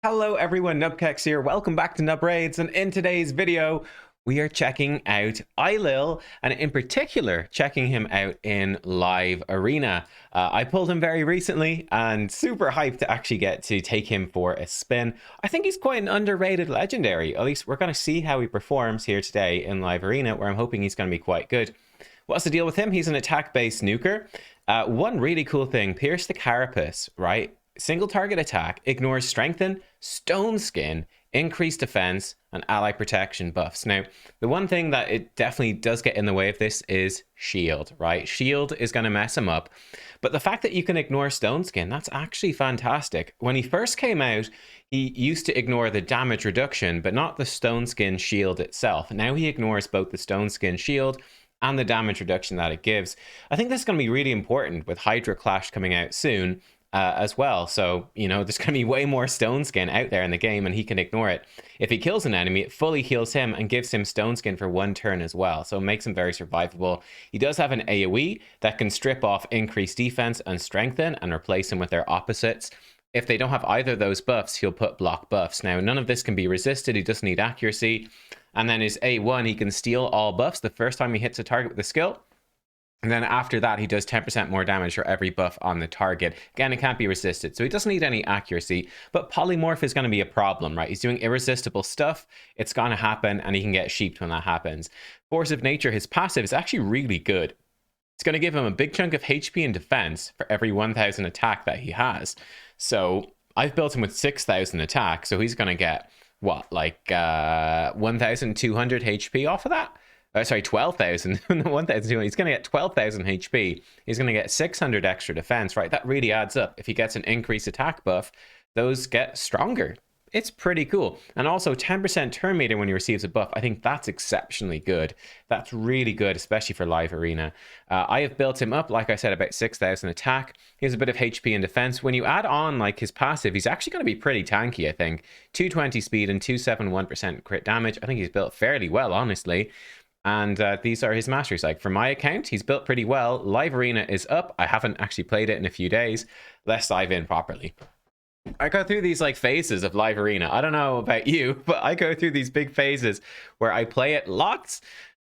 Hello everyone, nubkeks here. Welcome back to Nub Raids, and in today's video we are checking out Ailil, and in particular checking him out in live arena. I pulled him very recently and super hyped to actually get to take him for a spin. I think he's quite an underrated legendary. At least we're going to see how he performs here today in live arena, where I'm hoping he's going to be quite good. What's the deal with him? He's an attack-based nuker. One really cool thing, Pierce the Carapace, right? Single target attack, ignores strengthen, stone skin, increased defense, and ally protection buffs. Now, the one thing that it definitely does get in the way of this is shield, right? Shield is going to mess him up. But the fact that you can ignore stone skin, that's actually fantastic. When he first came out, he used to ignore the damage reduction, but not the stone skin shield itself. Now he ignores both the stone skin shield and the damage reduction that it gives. I think this is going to be really important with Hydra Clash coming out soon. As well. So, you know, there's going to be way more stone skin out there in the game and he can ignore it. If he kills an enemy, it fully heals him and gives him stone skin for one turn as well. So it makes him very survivable. He does have an AoE that can strip off increased defense and strengthen and replace him with their opposites. If they don't have either of those buffs, he'll put block buffs. Now, none of this can be resisted. He doesn't need accuracy. And then his A1, he can steal all buffs the first time he hits a target with a skill. And then after that, he does 10% more damage for every buff on the target. Again, it can't be resisted, so he doesn't need any accuracy, but polymorph is going to be a problem, right? He's doing irresistible stuff, it's going to happen, and he can get sheeped when that happens. Force of Nature, his passive, is actually really good. It's going to give him a big chunk of HP and defense for every 1,000 attack that he has. So I've built him with 6,000 attack, so he's going to get, what, like 1,200 HP off of that? Sorry, 12,000, 1,200. He's going to get 12,000 HP. He's going to get 600 extra defense, right? That really adds up. If he gets an increased attack buff, those get stronger. It's pretty cool. And also 10% turn meter when he receives a buff. I think that's exceptionally good. That's really good, especially for live arena. I have built him up, like I said, about 6,000 attack. He has a bit of HP and defense. When you add on like his passive, he's actually going to be pretty tanky, I think. 220 speed and 271% crit damage. I think he's built fairly well, honestly. And these are his masteries. Like, for my account, he's built pretty well. Live Arena is up. I haven't actually played it in a few days. Let's dive in properly. I go through these like phases of Live Arena. I don't know about you, but I go through these big phases where I play it locked,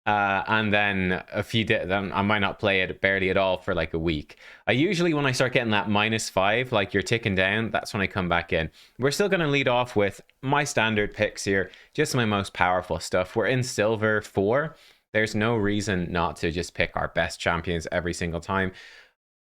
and then then I might not play it barely at all for like a week. I usually, when I start getting that -5, like you're ticking down, that's when I come back in. We're still going to lead off with my standard picks here, just my most powerful stuff. We're in Silver 4. There's no reason not to just pick our best champions every single time.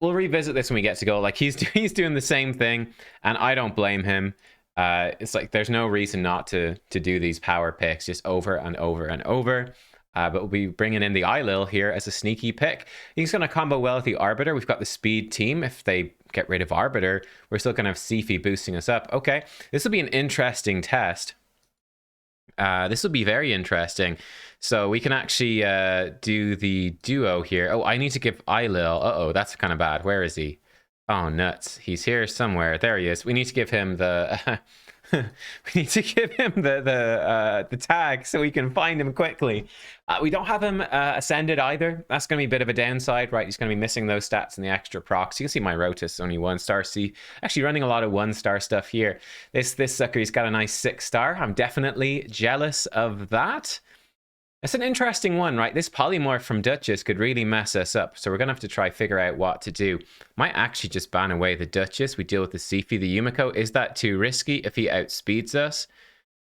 We'll revisit this when we get to go. Like, he's doing the same thing, and I don't blame him. It's like there's no reason not to do these power picks just over and over and over. But we'll be bringing in the Ailil here as a sneaky pick. He's going to combo well with the Arbiter. We've got the speed team. If they get rid of Arbiter, we're still going to have Sifi boosting us up. Okay, this will be an interesting test. This will be very interesting. So we can actually do the duo here. Oh, I need to give Ailil. Uh-oh, that's kind of bad. Where is he? Oh, nuts. He's here somewhere. There he is. We need to give him the... we need to give him the tag so we can find him quickly. We don't have him ascended either. That's going to be a bit of a downside, right? He's going to be missing those stats and the extra procs. You can see my Rotus only 1-star. See, actually running a lot of 1-star stuff here. This sucker, he's got a nice 6-star. I'm definitely jealous of that. It's an interesting one, right? This polymorph from Duchess could really mess us up, so we're going to have to try figure out what to do. Might actually just ban away the Duchess. We deal with the Sifi, the Yumiko. Is that too risky if he outspeeds us?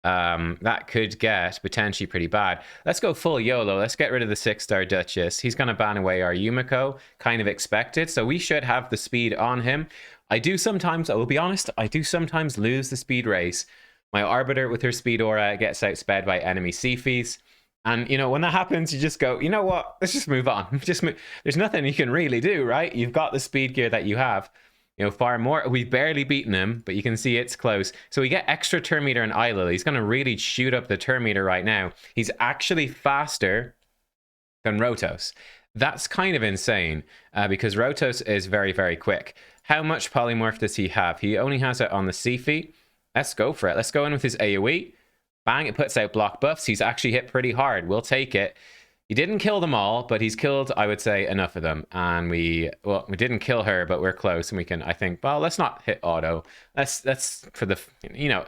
That could get potentially pretty bad. Let's go full YOLO. Let's get rid of the 6-star Duchess. He's going to ban away our Yumiko. Kind of expected, so we should have the speed on him. I will be honest, I do sometimes lose the speed race. My Arbiter with her speed aura gets outsped by enemy Sifis. And, you know, when that happens, you just go, you know what? Let's just move on. There's nothing you can really do, right? You've got the speed gear that you have. You know, far more. We've barely beaten him, but you can see it's close. So we get extra turn meter in Ailil. He's going to really shoot up the turn meter right now. He's actually faster than Rotos. That's kind of insane because Rotos is very, very quick. How much polymorph does he have? He only has it on the Sifi. Let's go for it. Let's go in with his AoE. Bang, it puts out block buffs. He's actually hit pretty hard. We'll take it. He didn't kill them all, but he's killed, I would say, enough of them. And we didn't kill her, but we're close, and we can, I think, well, let's not hit auto. Let's for the,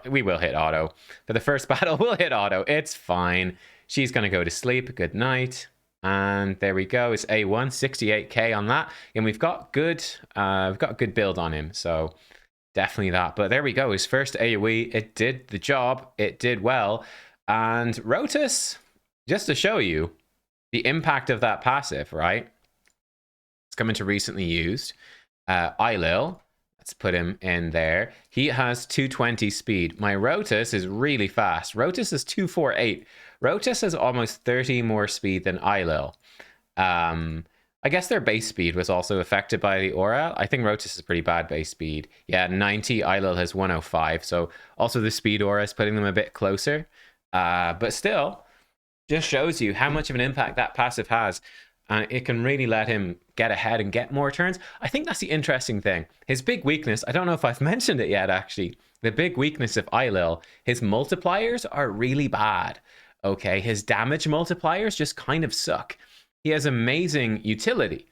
we will hit auto. For the first battle, we'll hit auto. It's fine. She's going to go to sleep. Good night. And there we go. It's A1, 68k on that. And we've got good build on him. So definitely that. But there we go. His first AoE. It did the job. It did well. And Rotus, just to show you the impact of that passive, right? It's coming to recently used. Ailil, let's put him in there. He has 220 speed. My Rotus is really fast. Rotus is 248. Rotus has almost 30 more speed than Ailil. I guess their base speed was also affected by the aura. I think Rotus is pretty bad base speed. Yeah, 90. Ailil has 105. So also the speed aura is putting them a bit closer. But still, just shows you how much of an impact that passive has. It can really let him get ahead and get more turns. I think that's the interesting thing. His big weakness, I don't know if I've mentioned it yet, actually. The big weakness of Ailil, his multipliers are really bad. Okay, his damage multipliers just kind of suck. He has amazing utility,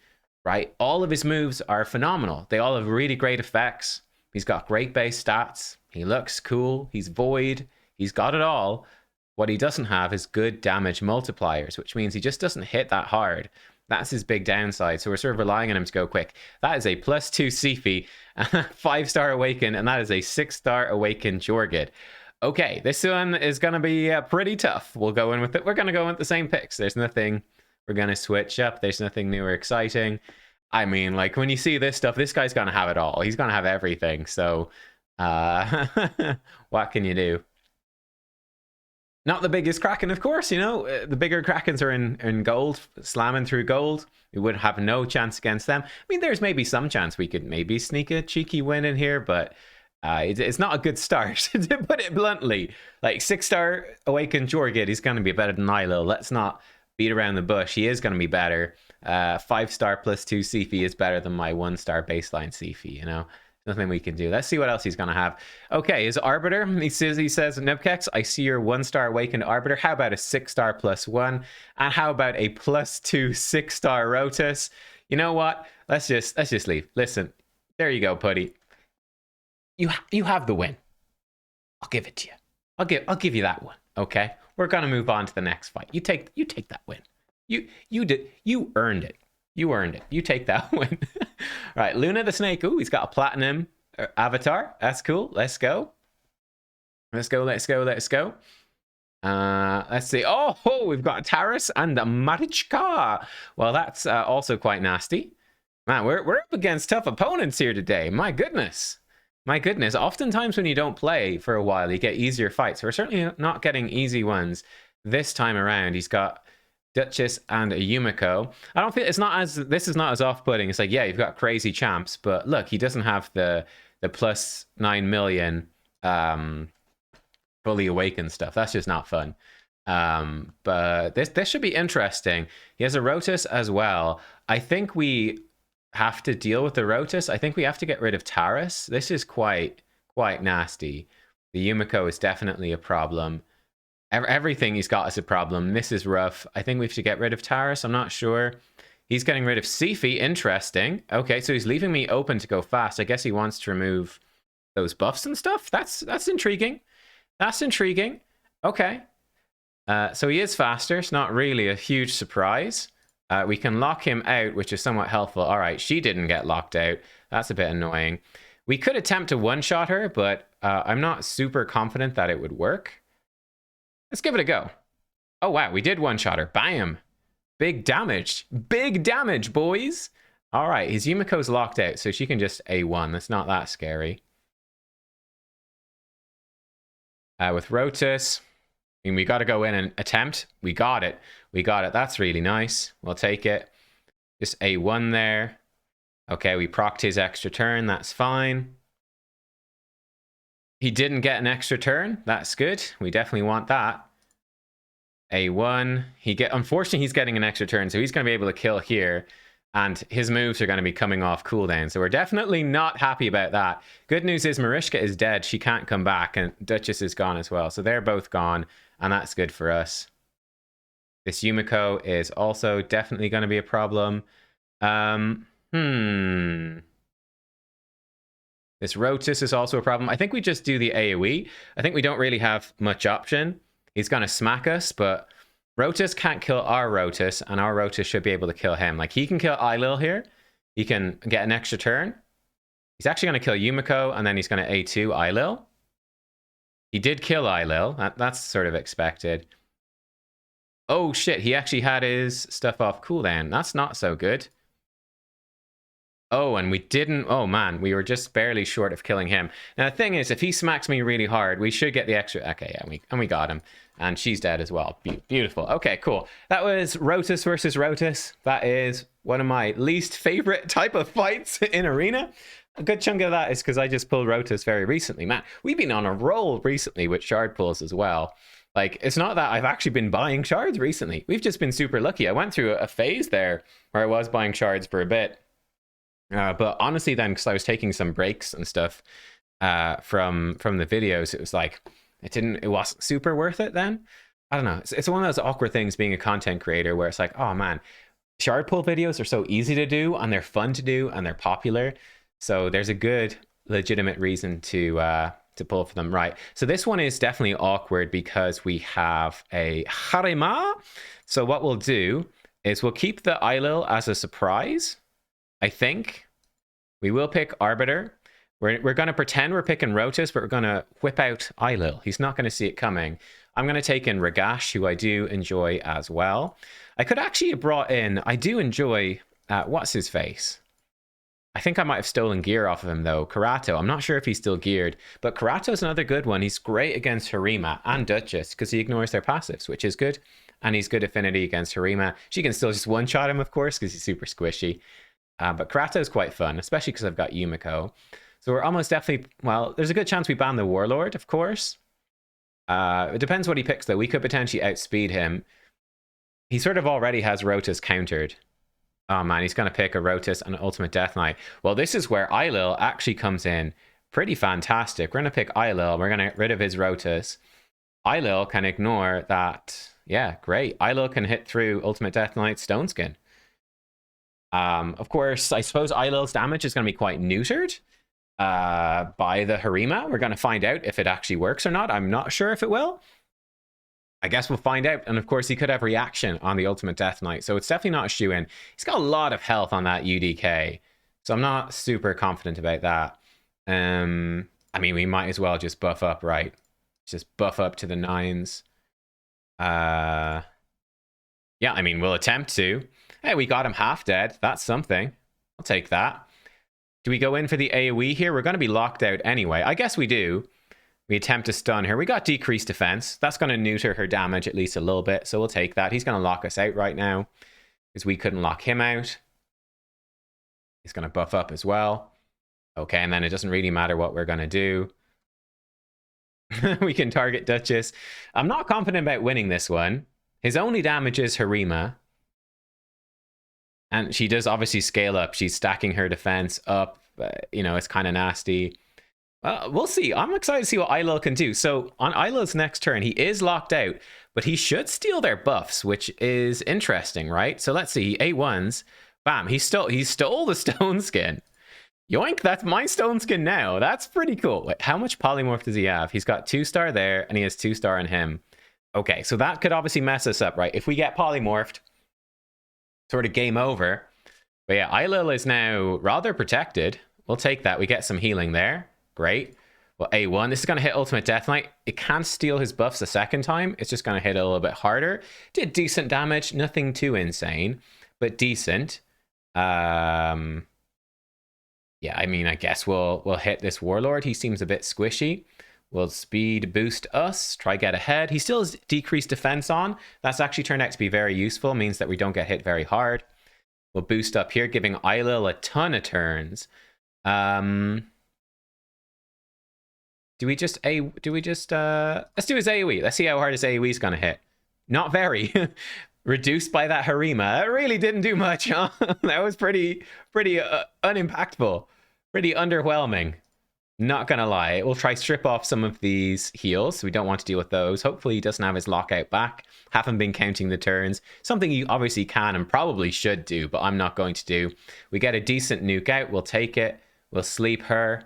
right? All of his moves are phenomenal. They all have really great effects. He's got great base stats. He looks cool. He's void. He's got it all. What he doesn't have is good damage multipliers, which means he just doesn't hit that hard. That's his big downside. So we're sort of relying on him to go quick. That is a +2 Sifi, 5-star Awaken, and that is a 6-star Awaken Jorgid. Okay, this one is going to be pretty tough. We'll go in with it. We're going to go with the same picks. There's nothing we're going to switch up. There's nothing new or exciting. I mean, like, when you see this stuff, this guy's going to have it all. He's going to have everything. So, what can you do? Not the biggest Kraken, of course, the bigger Krakens are in gold, slamming through gold. We would have no chance against them. I mean, there's maybe some chance we could maybe sneak a cheeky win in here, but it's not a good start, to put it bluntly. Like, 6-star Awakened Jorgid, he's going to be better than Ailil. Let's not beat around the bush. He is going to be better. 5-star +2 Sifi is better than my 1-star baseline Sifi, Nothing we can do. Let's see what else he's going to have. Okay, his Arbiter. He says, nubkeks, I see your 1-star Awakened Arbiter. How about a 6-star +1? And how about a +2 6-star Rotus? You know what? Let's just leave. Listen, there you go, Putty. You have the win. I'll give it to you. I'll give you that one. Okay, we're gonna move on to the next fight. You take that win. You earned it. You earned it. You take that win. Right, Luna the Snake. Ooh, he's got a platinum avatar. That's cool. Let's go. Let's go. Let's see. Oh, we've got Taurus and a Marichka. Well, that's also quite nasty. Man, we're up against tough opponents here today. My goodness. Oftentimes when you don't play for a while, you get easier fights. We're certainly not getting easy ones this time around. He's got Duchess and a Yumiko. I don't feel this is not as off-putting. It's like, yeah, you've got crazy champs, but look, he doesn't have the +9 million fully awakened stuff. That's just not fun. But this should be interesting. He has a Rotus as well. I think we have to deal with the Rotus. I think we have to get rid of Taurus. This is quite nasty. The Yumiko is definitely a problem. Everything he's got is a problem. This is rough. I think we have to get rid of Taurus. I'm not sure. He's getting rid of Sifi. Interesting. Okay, so he's leaving me open to go fast. I guess he wants to remove those buffs and stuff. That's intriguing. That's intriguing. Okay. So he is faster. It's not really a huge surprise. We can lock him out, which is somewhat helpful. All right, she didn't get locked out. That's a bit annoying. We could attempt to one-shot her, but I'm not super confident that it would work. Let's give it a go. Oh, wow, we did one-shot her. Bam. Big damage. Big damage, boys. All right, his Yumiko's locked out, so she can just A1. That's not that scary. With Rotus, I mean, we got to go in and attempt. We got it. That's really nice. We'll take it. Just A1 there. Okay, we procced his extra turn. That's fine. He didn't get an extra turn. That's good. We definitely want that. A1. Unfortunately, he's getting an extra turn, so he's going to be able to kill here. And his moves are going to be coming off cooldown. So we're definitely not happy about that. Good news is Marichka is dead. She can't come back. And Duchess is gone as well. So they're both gone. And that's good for us. This Yumiko is also definitely going to be a problem. Hmm. This Rotis is also a problem. I think we just do the AoE. I think we don't really have much option. He's going to smack us, but Rotis can't kill our Rotis, and our Rotis should be able to kill him. Like, he can kill Ailil here. He can get an extra turn. He's actually going to kill Yumiko, and then he's going to A2 Ailil. He did kill Ailil. That's sort of expected. Oh, shit. He actually had his stuff off cooldown. That's not so good. Oh, and we didn't... Oh, man. We were just barely short of killing him. Now, the thing is, if he smacks me really hard, we should get the extra... Okay, yeah, we got him. And she's dead as well. Beautiful. Okay, cool. That was Rotis versus Rotis. That is one of my least favorite type of fights in Arena. A good chunk of that is because I just pulled Rotis very recently. Man, we've been on a roll recently with shard pulls as well. Like, it's not that I've actually been buying shards recently. We've just been super lucky. I went through a phase there where I was buying shards for a bit. But honestly then, because I was taking some breaks and stuff from the videos, it was like, it wasn't super worth it then. I don't know. It's one of those awkward things being a content creator where it's like, oh man, shard pull videos are so easy to do and they're fun to do and they're popular. So there's a good legitimate reason to pull for them. Right. So this one is definitely awkward because we have a Harima. So what we'll do is we'll keep the Ailil as a surprise. I think we will pick Arbiter. We're going to pretend we're picking Rotis, but we're going to whip out Ailil. He's not going to see it coming. I'm going to take in Ragash, who I do enjoy as well. I could actually have brought in... I do enjoy... what's his face? I think I might have stolen gear off of him, though. Karato. I'm not sure if he's still geared. But Karato's another good one. He's great against Harima and Duchess because he ignores their passives, which is good. And he's good affinity against Harima. She can still just one-shot him, of course, because he's super squishy. But Karato is quite fun, especially because I've got Yumiko. So we're almost definitely... Well, there's a good chance we ban the Warlord, of course. It depends what he picks, though. We could potentially outspeed him. He sort of already has Rotis countered. Oh, man, he's going to pick a Rotis and an Ultimate Death Knight. Well, this is where Ailil actually comes in. Pretty fantastic. We're going to pick Ailil. We're going to get rid of his Rotis. Ailil can ignore that. Yeah, great. Ailil can hit through Ultimate Death Knight Stone Skin. Of course, I suppose Ailil's damage is going to be quite neutered by the Harima. We're going to find out if it actually works or not. I'm not sure if it will. I guess we'll find out. And of course, he could have reaction on the Ultimate Death Knight. So it's definitely not a shoe-in. He's got a lot of health on that UDK. So I'm not super confident about that. I mean, we might as well just buff up, right? Just buff up to the 9s. Yeah, I mean, we'll attempt to. Hey, we got him half dead. That's something. I'll take that. Do we go in for the AoE here? We're going to be locked out anyway. I guess we do. We attempt to stun her. We got decreased defense. That's going to neuter her damage at least a little bit. So we'll take that. He's going to lock us out right now because we couldn't lock him out. He's going to buff up as well. Okay, and then it doesn't really matter what we're going to do. We can target Duchess. I'm not confident about winning this one. His only damage is Harima. And she does obviously scale up. She's stacking her defense up. You know, it's kind of nasty. We'll see. I'm excited to see what Ailil can do. So on Ailil's next turn, he is locked out, but he should steal their buffs, which is interesting, right? So let's see. A1s. Bam. He stole the stone skin. Yoink, that's my stone skin now. That's pretty cool. Wait, how much polymorph does he have? He's got 2-star there, and he has 2-star on him. Okay, so that could obviously mess us up, right? If we get polymorphed, sort of game over. But yeah, Ailil is now rather protected. We'll take that. We get some healing there. Great. Well, A1. This is going to hit Ultimate Death Knight. It can't steal his buffs a second time. It's just going to hit a little bit harder. Did decent damage. Nothing too insane, but decent. Yeah, I mean, I guess we'll hit this Warlord. He seems a bit squishy. We'll speed boost us, try get ahead. He still has decreased defense on. That's actually turned out to be very useful. Means that we don't get hit very hard. We'll boost up here, giving Ailil a ton of turns. Do we just let's do his AoE. Let's see how hard his AoE is gonna hit. Not very. Reduced by that Harima. It really didn't do much, huh? That was pretty unimpactful. Pretty underwhelming. Not gonna lie, we'll try strip off some of these heals. We don't want to deal with those. Hopefully he doesn't have his lockout back. Haven't been counting the turns. Something you obviously can and probably should do, but I'm not going to do. We get a decent nuke out. We'll take it. We'll sleep her.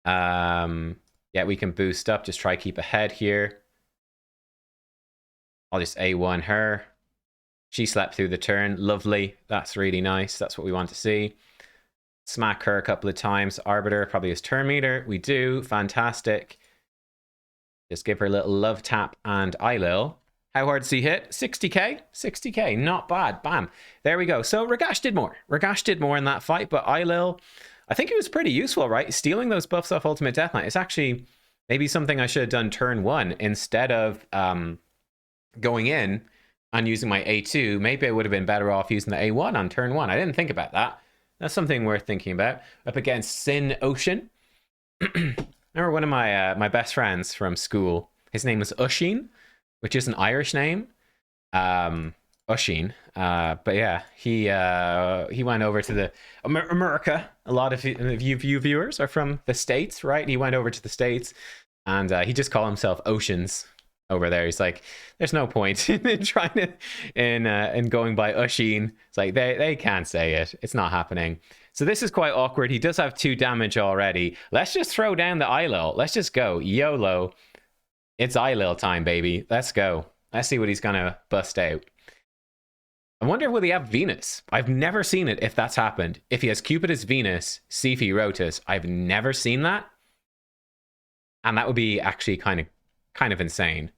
Yeah, we can boost up. Just try keep ahead here. I'll just A1 her. She slept through the turn. Lovely. That's really nice. That's what we want to see. Smack her a couple of times. Arbiter, probably his turn meter. We do. Fantastic. Just give her a little love tap and Ailil. How hard does he hit? 60k? 60k. Not bad. Bam. There we go. So Ragash did more. Ragash did more in that fight, but Ailil, I think it was pretty useful, right? Stealing those buffs off Ultimate Death Knight is actually maybe something I should have done turn 1 instead of going in and using my A2. Maybe I would have been better off using the A1 on turn 1. I didn't think about that. That's something worth thinking about. Up against Sin Ocean. Remember one of my best friends from school. His name was Ushin, which is an Irish name. Ushin. But yeah, he went over to the America. A lot of you viewers are from the States, right? He went over to the States, and he just called himself Oceans over there. He's like, there's no point in trying to in going by Ushin. It's like they can't say it. It's not happening. So this is quite awkward. He does have 2 damage already. Let's just throw down the Ailil. Let's just go. YOLO. It's Ailil time, baby. Let's go. Let's see what he's gonna bust out. I wonder will he have Venus? I've never seen it if that's happened. If he has Cupidus Venus, Siphi Rotus, I've never seen that. And that would be actually kind of insane.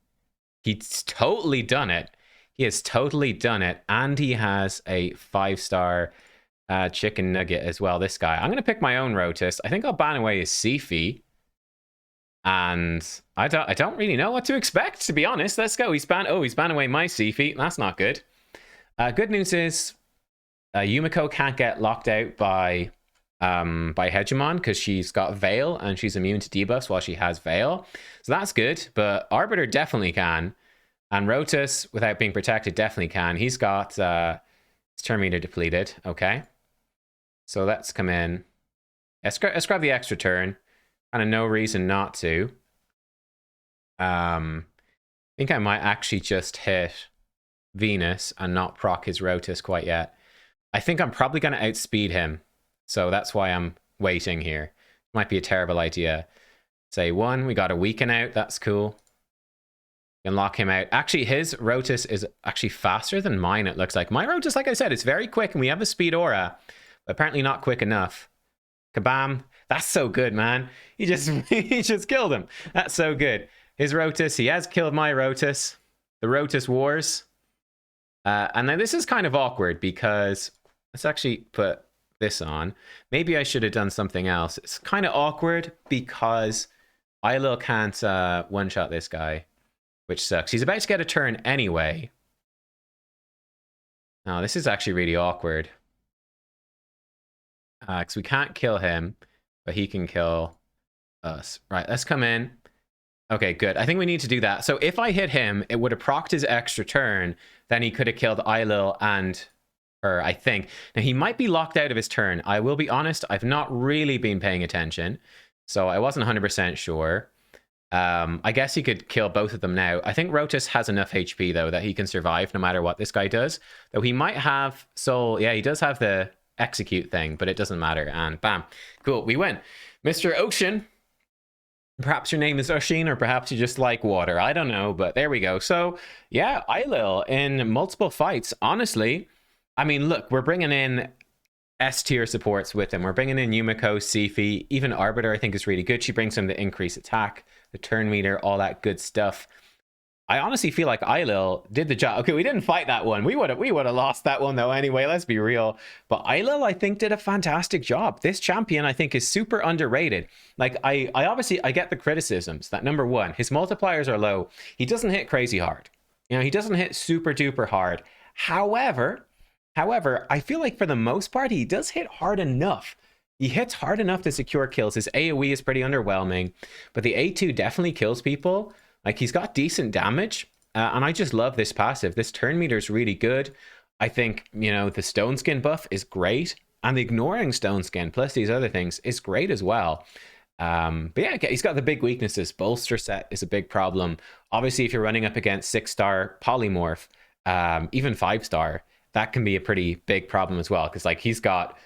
He's totally done it. He has totally done it. And he has a 5-star chicken nugget as well, this guy. I'm going to pick my own Rotus. I think I'll ban away his Siphi. And I don't really know what to expect, to be honest. Let's go. He's banned away my Siphi. That's not good. Good news is Yumiko can't get locked out by Hegemon because she's got Veil and she's immune to debuffs while she has Veil. So that's good, but Arbiter definitely can. And Rotus, without being protected, definitely can. He's got his turn meter depleted. Okay. So let's come in. Let's grab the extra turn. Kind of no reason not to. I think I might actually just hit Venus and not proc his Rotus quite yet. I think I'm probably going to outspeed him. So that's why I'm waiting here. Might be a terrible idea. Say 1, we got a weaken out. That's cool. We can lock him out. Actually, his Rotus is actually faster than mine, it looks like. My Rotus, like I said, is very quick and we have a speed aura. But apparently not quick enough. Kabam. That's so good, man. He just killed him. That's so good. His Rotus, he has killed my Rotus. The Rotus Wars. And then this is kind of awkward because let's actually put this on. Maybe I should have done something else. It's kind of awkward because Ailil can't one-shot this guy, which sucks. He's about to get a turn anyway. Now, this is actually really awkward. Because we can't kill him, but he can kill us. Right, let's come in. Okay, good. I think we need to do that. So if I hit him, it would have procced his extra turn. Then he could have killed Ailil and her, I think. Now, he might be locked out of his turn. I will be honest, I've not really been paying attention. So I wasn't 100% sure. I guess he could kill both of them now. I think Rotus has enough HP, though, that he can survive no matter what this guy does. Though he might have soul. Yeah, he does have the execute thing, but it doesn't matter. And bam. Cool, we win. Mr. Ocean. Perhaps your name is Ushin, or perhaps you just like water. I don't know, but there we go. So, yeah, Ailil in multiple fights. Honestly, I mean, look, we're bringing in S-tier supports with him. We're bringing in Yumiko, Siphi, even Arbiter I think is really good. She brings him the increased attack, the turn meter, all that good stuff. I honestly feel like Ailil did the job. Okay, we didn't fight that one. We would have lost that one though anyway, let's be real. But Ailil, I think, did a fantastic job. This champion, I think, is super underrated. Like, I obviously, I get the criticisms that number 1, his multipliers are low. He doesn't hit crazy hard. You know, he doesn't hit super duper hard. However, I feel like for the most part, he does hit hard enough. He hits hard enough to secure kills. His AoE is pretty underwhelming, but the A2 definitely kills people. Like, he's got decent damage, and I just love this passive. This turn meter is really good. I think, you know, the Stone Skin buff is great, and the ignoring Stone Skin plus these other things is great as well. But yeah, he's got the big weaknesses. Bolster set is a big problem. Obviously, if you're running up against 6-star polymorph, even 5-star, that can be a pretty big problem as well. Because like he's got,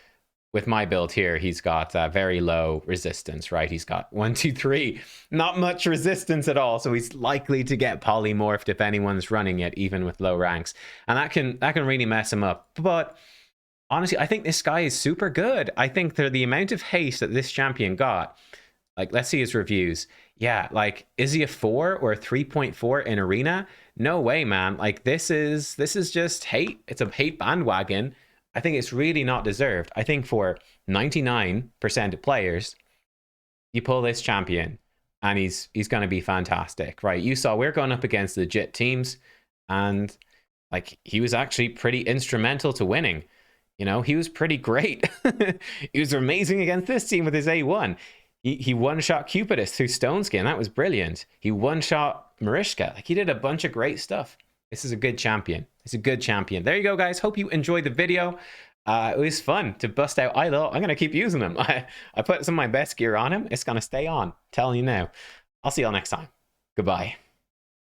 with my build here, he's got very low resistance, right? He's got 1, 2, 3, not much resistance at all. So he's likely to get polymorphed if anyone's running it, even with low ranks, and that can really mess him up. But honestly, I think this guy is super good. I think the amount of haste that this champion got, like, let's see his reviews. Yeah, like, is he a 4 or a 3.4 in arena? No way, man. Like, this is just hate. It's a hate bandwagon. I think it's really not deserved. I think for 99% of players, you pull this champion and he's going to be fantastic, right? You saw we're going up against legit teams, and like he was actually pretty instrumental to winning. You know, he was pretty great. He was amazing against this team with his A1. He one-shot Cupidus through Stone Skin. That was brilliant. He one-shot Marishka. Like, he did a bunch of great stuff. This is a good champion. It's a good champion. There you go, guys. Hope you enjoyed the video. It was fun to bust out Ailil. I'm going to keep using him. I put some of my best gear on him. It's going to stay on. I'm telling you now. I'll see y'all next time. Goodbye.